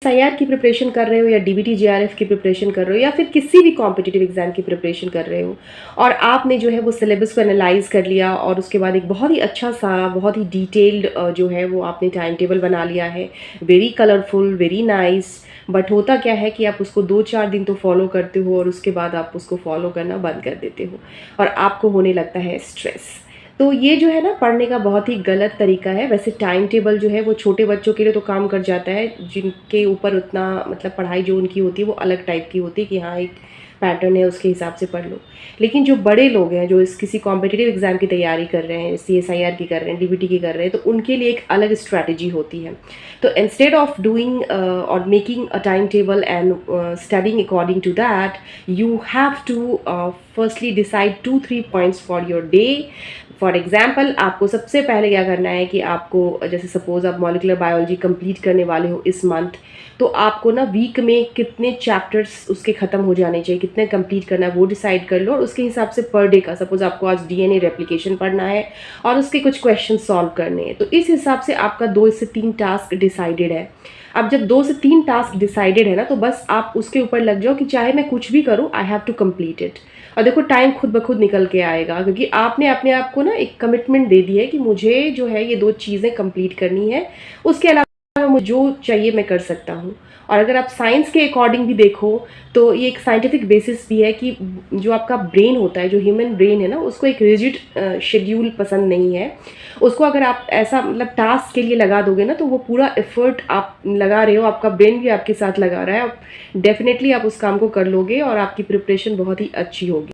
SIR की preparation कर रहे हो या डीबीटी जेआरएफ की प्रिपरेशन कर रहे हो या फिर किसी भी कॉम्पिटिटिव एग्जाम की प्रिपरेशन कर रहे हो और आपने जो है वो सिलेबस को एनालाइज कर लिया और उसके बाद एक बहुत ही अच्छा सा बहुत ही डिटेल्ड जो है वो आपने टाइम टेबल बना लिया है, very colourful, very nice. But होता क्या है कि आप उसको 2-4 दिन तो फॉलो करते हो और उसके बाद आप उसको फॉलो करना बंद कर देते हो और आपको होने लगता है स्ट्रेस। तो ये जो है ना पढ़ने का बहुत ही गलत तरीका है। वैसे टाइम टेबल जो है वो छोटे बच्चों के लिए तो काम कर जाता है, जिनके ऊपर उतना मतलब पढ़ाई जो उनकी होती है वो अलग टाइप की होती है कि हाँ एक पैटर्न है उसके हिसाब से पढ़ लो। लेकिन जो बड़े लोग हैं जो इस किसी कॉम्पिटिटिव एग्जाम की तैयारी कर रहे हैं, सीएसआईआर की कर रहे हैं, डीबीटी की कर रहे हैं, तो उनके लिए एक अलग स्ट्रैटेजी होती है। तो इंस्टेड ऑफ डूइंग और making a time table and studying according to that, you have to firstly decide 2-3 points for your day. For example आपको सबसे पहले क्या करना है कि आपको जैसे सपोज आप मॉलिकुलर बायोलॉजी कंप्लीट करने वाले हो इस मंथ, तो आपको ना वीक में कितने चैप्टर्स उसके ख़त्म हो जाने चाहिए, कितने कंप्लीट करना है वो डिसाइड कर लो और उसके हिसाब से पर डे का, सपोज आपको आज डीएनए रेप्लिकेशन पढ़ना है और उसके कुछ क्वेश्चन सॉल्व करने हैं, तो इस हिसाब से आपका 2 से 3 टास्क डिसाइडेड है। अब जब 2 से 3 टास्क डिसाइडेड है ना, तो बस आप उसके ऊपर लग जाओ कि चाहे मैं कुछ भी करूँ, I have to complete it. और देखो टाइम खुद ब खुद निकल के आएगा, क्योंकि आपने अपने आप को ना एक कमिटमेंट दे दी है कि मुझे जो है ये 2 चीज़ें कंप्लीट करनी है, उसके अलावा मुझे जो चाहिए मैं कर सकता हूँ। और अगर आप साइंस के अकॉर्डिंग भी देखो तो ये एक साइंटिफिक बेसिस भी है कि जो आपका ब्रेन होता है, जो ह्यूमन ब्रेन है ना, उसको एक रिजिड शेड्यूल पसंद नहीं है। उसको अगर आप ऐसा मतलब टास्क के लिए लगा दोगे ना, तो वो पूरा एफर्ट आप लगा रहे हो, आपका ब्रेन भी आपके साथ लगा रहा है, आप डेफिनेटली आप उस काम को कर लोगे और आपकी प्रिपरेशन बहुत ही अच्छी होगी।